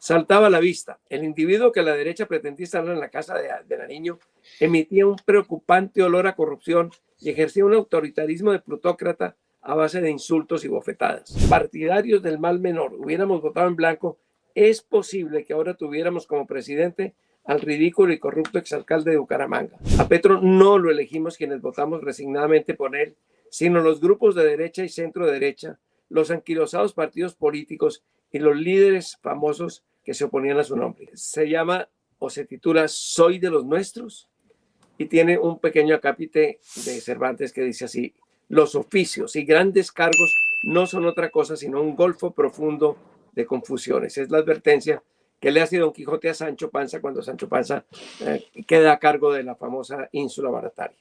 Saltaba a la vista. El individuo que la derecha pretendía instalar en la casa de Nariño emitía un preocupante olor a corrupción y ejercía un autoritarismo de plutócrata a base de insultos y bofetadas. Partidarios del mal menor, hubiéramos votado en blanco, es posible que ahora tuviéramos como presidente al ridículo y corrupto exalcalde de Bucaramanga. A Petro no lo elegimos quienes votamos resignadamente por él, sino los grupos de derecha y centro derecha, los anquilosados partidos políticos y los líderes famosos que se oponían a su nombre. Se llama o se titula Soy de los Nuestros y tiene un pequeño acápite de Cervantes que dice así: los oficios y grandes cargos no son otra cosa sino un golfo profundo de confusiones. Es la advertencia que le hace Don Quijote a Sancho Panza cuando Sancho Panza queda a cargo de la famosa ínsula Barataria.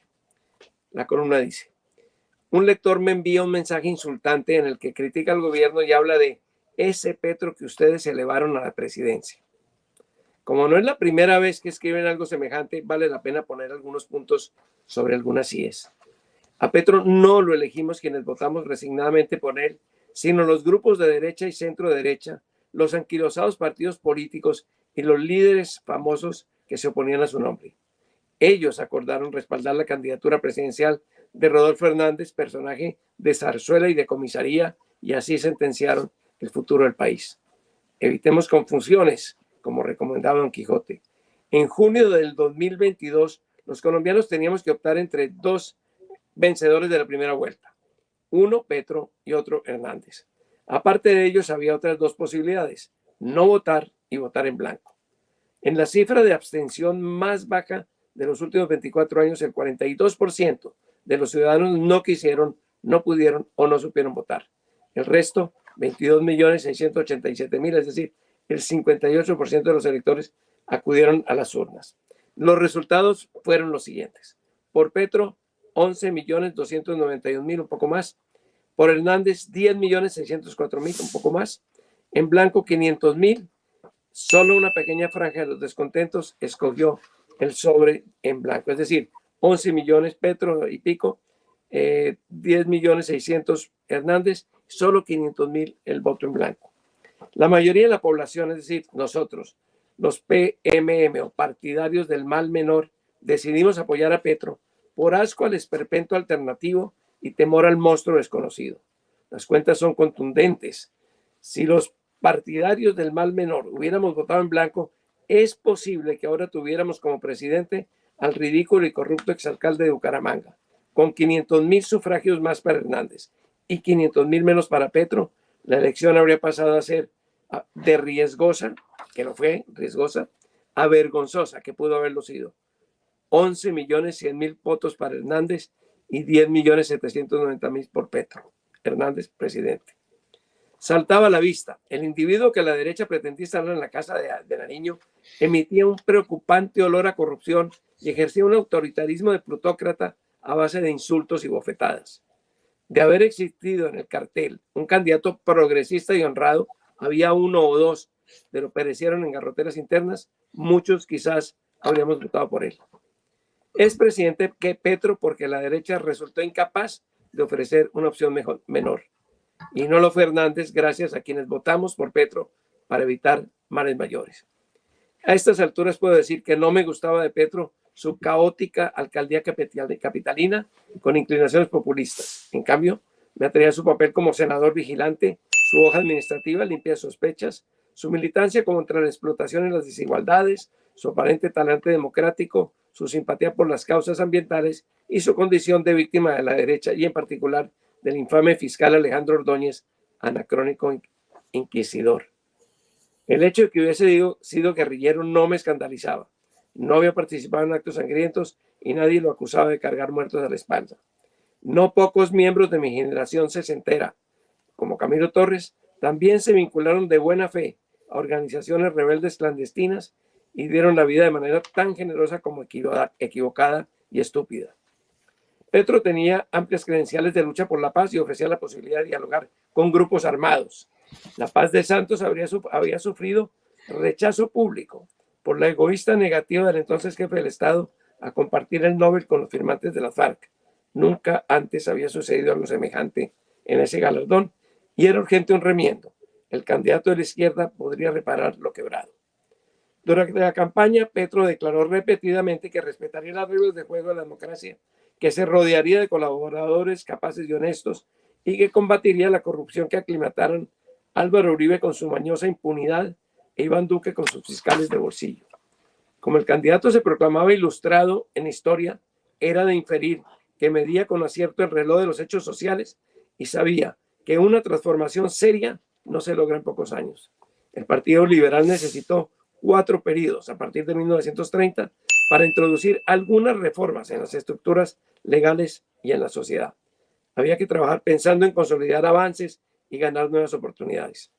La columna dice: un lector me envía un mensaje insultante en el que critica al gobierno y habla de ese Petro que ustedes elevaron a la presidencia. Como no es la primera vez que escriben algo semejante, vale la pena poner algunos puntos sobre algunas IES. A Petro no lo elegimos quienes votamos resignadamente por él, sino los grupos de derecha y centro derecha, los anquilosados partidos políticos y los líderes famosos que se oponían a su nombre. Ellos acordaron respaldar la candidatura presidencial de Rodolfo Hernández, personaje de zarzuela y de comisaría, y así sentenciaron el futuro del país. Evitemos confusiones, como recomendaba Don Quijote. En junio del 2022, los colombianos teníamos que optar entre dos vencedores de la primera vuelta, uno Petro y otro Hernández. Aparte de ellos, había otras dos posibilidades: no votar y votar en blanco. En la cifra de abstención más baja de los últimos 24 años, el 42% de los ciudadanos no quisieron, no pudieron o no supieron votar. El resto, 22.687.000, es decir, el 58% de los electores acudieron a las urnas. Los resultados fueron los siguientes: por Petro, 11.291.000, un poco más; por Hernández, 10.604.000, un poco más; en blanco, 500.000. Solo una pequeña franja de los descontentos escogió el sobre en blanco, es decir, 11 millones Petro y pico, 10.600.000 Hernández, solo 500.000 el voto en blanco. La mayoría de la población, es decir, nosotros, los PMM o partidarios del mal menor, decidimos apoyar a Petro por asco al esperpento alternativo y temor al monstruo desconocido. Las cuentas son contundentes. Si los partidarios del mal menor hubiéramos votado en blanco, es posible que ahora tuviéramos como presidente al ridículo y corrupto exalcalde de Bucaramanga. Con 500.000 sufragios más para Hernández y 500.000 menos para Petro, la elección habría pasado a ser de riesgosa, que no fue riesgosa, a vergonzosa, que pudo haberlo sido. 11.100.000 votos para Hernández y 10.790.000 por Petro. Hernández, presidente. Saltaba a la vista. El individuo que la derecha pretendía instalar en la casa de Nariño emitía un preocupante olor a corrupción y ejercía un autoritarismo de plutócrata a base de insultos y bofetadas. De haber existido en el cartel un candidato progresista y honrado, había uno o dos, pero perecieron en garroteras internas, muchos quizás habríamos votado por él. Es presidente que Petro porque la derecha resultó incapaz de ofrecer una opción menor. Y no lo fue Hernández, gracias a quienes votamos por Petro para evitar males mayores. A estas alturas puedo decir que no me gustaba de Petro su caótica alcaldía capitalina con inclinaciones populistas. En cambio, me atraía su papel como senador vigilante, su hoja administrativa limpia de sospechas, su militancia contra la explotación y las desigualdades, su aparente talante democrático, su simpatía por las causas ambientales y su condición de víctima de la derecha y en particular del infame fiscal Alejandro Ordóñez, anacrónico inquisidor. El hecho de que hubiese sido guerrillero no me escandalizaba. No había participado en actos sangrientos y nadie lo acusaba de cargar muertos a la espalda. No pocos miembros de mi generación sesentera, como Camilo Torres, también se vincularon de buena fe a organizaciones rebeldes clandestinas y dieron la vida de manera tan generosa como equivocada y estúpida. Petro tenía amplias credenciales de lucha por la paz y ofrecía la posibilidad de dialogar con grupos armados. La paz de Santos había sufrido rechazo público por la egoísta negativa del entonces jefe del Estado a compartir el Nobel con los firmantes de la FARC. Nunca antes había sucedido algo semejante en ese galardón y era urgente un remiendo. el candidato de la izquierda podría reparar lo quebrado. Durante la campaña, Petro declaró repetidamente que respetaría las reglas de juego de la democracia, que se rodearía de colaboradores capaces y honestos y que combatiría la corrupción que aclimataron Álvaro Uribe con su mañosa impunidad e Iván Duque con sus fiscales de bolsillo. Como el candidato se proclamaba ilustrado en historia, era de inferir que medía con acierto el reloj de los hechos sociales y sabía que una transformación seria no se logra en pocos años. El Partido Liberal necesitó 4 periodos a partir de 1930 para introducir algunas reformas en las estructuras legales y en la sociedad. Había que trabajar pensando en consolidar avances y ganar nuevas oportunidades.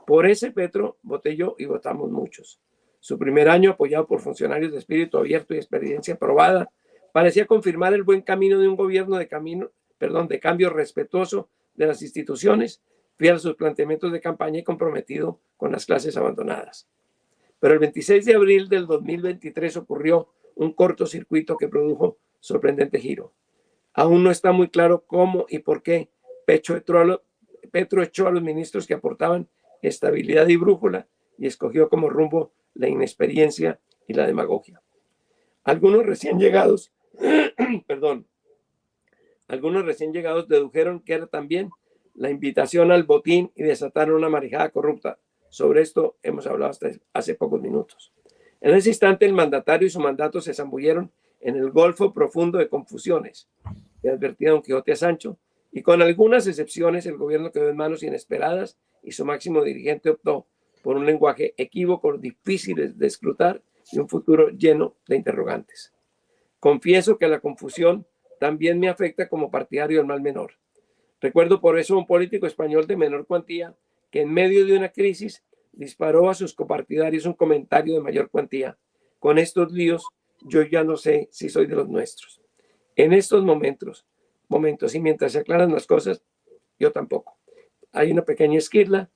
Por ese Petro voté yo y votamos muchos. Su primer año, apoyado por funcionarios de espíritu abierto y experiencia probada, parecía confirmar el buen camino de un gobierno de cambio respetuoso de las instituciones, fiel a sus planteamientos de campaña y comprometido con las clases abandonadas. Pero el 26 de abril del 2023 ocurrió un cortocircuito que produjo sorprendente giro. Aún no está muy claro cómo y por qué Petro echó a los ministros que aportaban estabilidad y brújula y escogió como rumbo la inexperiencia y la demagogia. Algunos recién llegados dedujeron que era también la invitación al botín y desataron una marejada corrupta. Sobre esto hemos hablado hasta hace pocos minutos. En ese instante, el mandatario y su mandato se zambulleron en el golfo profundo de confusiones que advertía Don Quijote a Sancho, y con algunas excepciones, el gobierno quedó en manos inesperadas y su máximo dirigente optó por un lenguaje equívoco, difíciles de escrutar y un futuro lleno de interrogantes. Confieso que la confusión también me afecta como partidario del mal menor. Recuerdo por eso a un político español de menor cuantía que en medio de una crisis disparó a sus copartidarios un comentario de mayor cuantía. Con estos líos, yo ya no sé si soy de los nuestros. En estos momentos y mientras se aclaran las cosas, yo tampoco. Hay una pequeña esquirla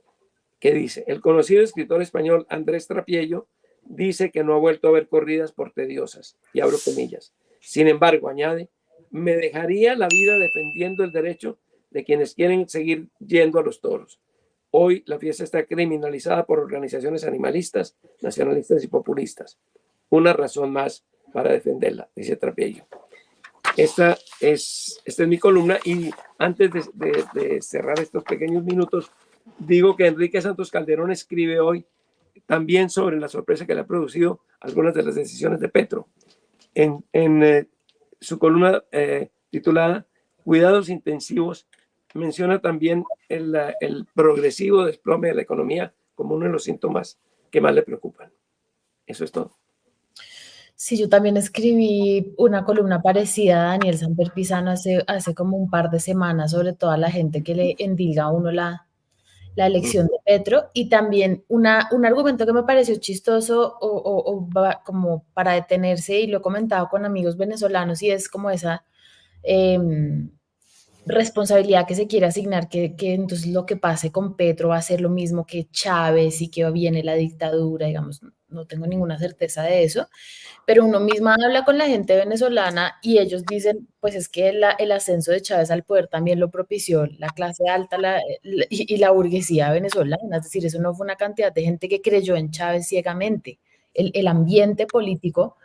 que dice: el conocido escritor español Andrés Trapiello dice que no ha vuelto a ver corridas por tediosas, y abro comillas. Sin embargo, añade, me dejaría la vida defendiendo el derecho de quienes quieren seguir yendo a los toros. Hoy la fiesta está criminalizada por organizaciones animalistas, nacionalistas y populistas. Una razón más para defenderla, dice Trapiello. Esta es mi columna, y antes de cerrar estos pequeños minutos, digo que Enrique Santos Calderón escribe hoy también sobre la sorpresa que le ha producido algunas de las decisiones de Petro. En su columna titulada Cuidados intensivos, menciona también el progresivo desplome de la economía como uno de los síntomas que más le preocupan. Eso es todo. Sí, yo también escribí una columna parecida a Daniel Samper Pizano hace como un par de semanas sobre toda la gente que le endilga a uno la elección de Petro, y también un argumento que me pareció chistoso como para detenerse, y lo he comentado con amigos venezolanos, y es como esa responsabilidad que se quiere asignar, que entonces lo que pase con Petro va a ser lo mismo que Chávez y que viene la dictadura, digamos. No tengo ninguna certeza de eso, pero uno misma habla con la gente venezolana y ellos dicen, pues es que el ascenso de Chávez al poder también lo propició la clase alta y la burguesía venezolana, es decir, eso no fue una cantidad de gente que creyó en Chávez ciegamente. El ambiente político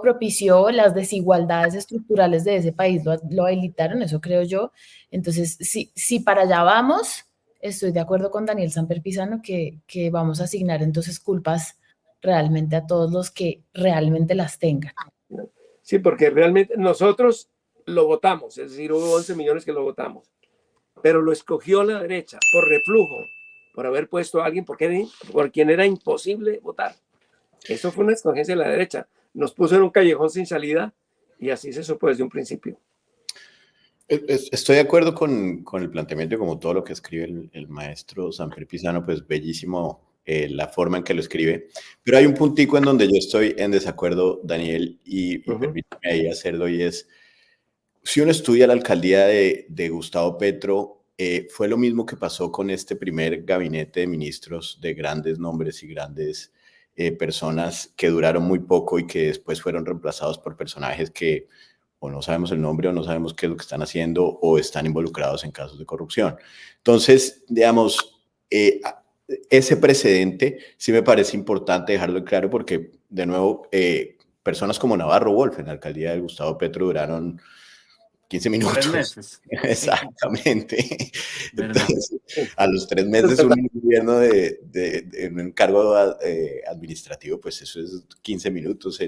propició las desigualdades estructurales de ese país, lo habilitaron, eso creo yo. Entonces, si para allá vamos, estoy de acuerdo con Daniel Samper Pizano que vamos a asignar entonces culpas realmente a todos los que realmente las tengan. Sí, porque realmente nosotros lo votamos, es decir, hubo 11 millones que lo votamos, pero lo escogió la derecha por reflujo, por haber puesto a alguien por quien era imposible votar. Eso fue una escogencia de la derecha. Nos puso en un callejón sin salida y así se supo desde un principio. Estoy de acuerdo con el planteamiento, como todo lo que escribe el maestro Samper Pizano, pues bellísimo la forma en que lo escribe, pero hay un puntico en donde yo estoy en desacuerdo, Daniel, y permítame ahí hacerlo, y es, si uno estudia la alcaldía de Gustavo Petro, fue lo mismo que pasó con este primer gabinete de ministros de grandes nombres y grandes personas que duraron muy poco y que después fueron reemplazados por personajes que o no sabemos el nombre o no sabemos qué es lo que están haciendo o están involucrados en casos de corrupción. Entonces, digamos, ese precedente sí me parece importante dejarlo claro porque, de nuevo, personas como Navarro Wolf en la alcaldía de Gustavo Petro duraron 15 minutos. 3 meses. Exactamente. ¿Verdad? Entonces, a los 3 meses un gobierno de un encargo administrativo, pues eso es 15 minutos.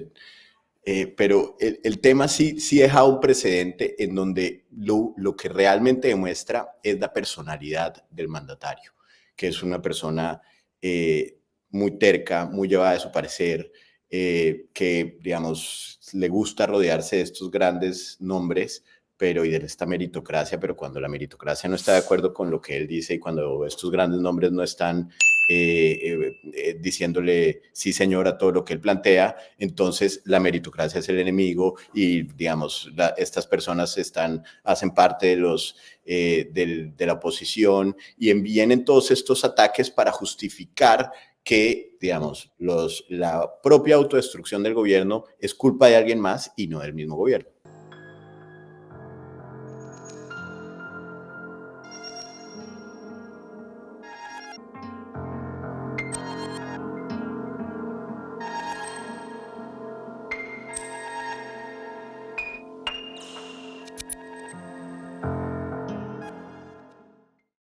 Pero el tema sí deja un precedente en donde lo que realmente demuestra es la personalidad del mandatario, que es una persona muy terca, muy llevada de su parecer, que, digamos, le gusta rodearse de estos grandes nombres, y de esta meritocracia, pero cuando la meritocracia no está de acuerdo con lo que él dice y cuando estos grandes nombres no están diciéndole sí señor a todo lo que él plantea, entonces la meritocracia es el enemigo y, digamos, estas personas hacen parte de la oposición y vienen todos estos ataques para justificar que, digamos, la propia autodestrucción del gobierno es culpa de alguien más y no del mismo gobierno.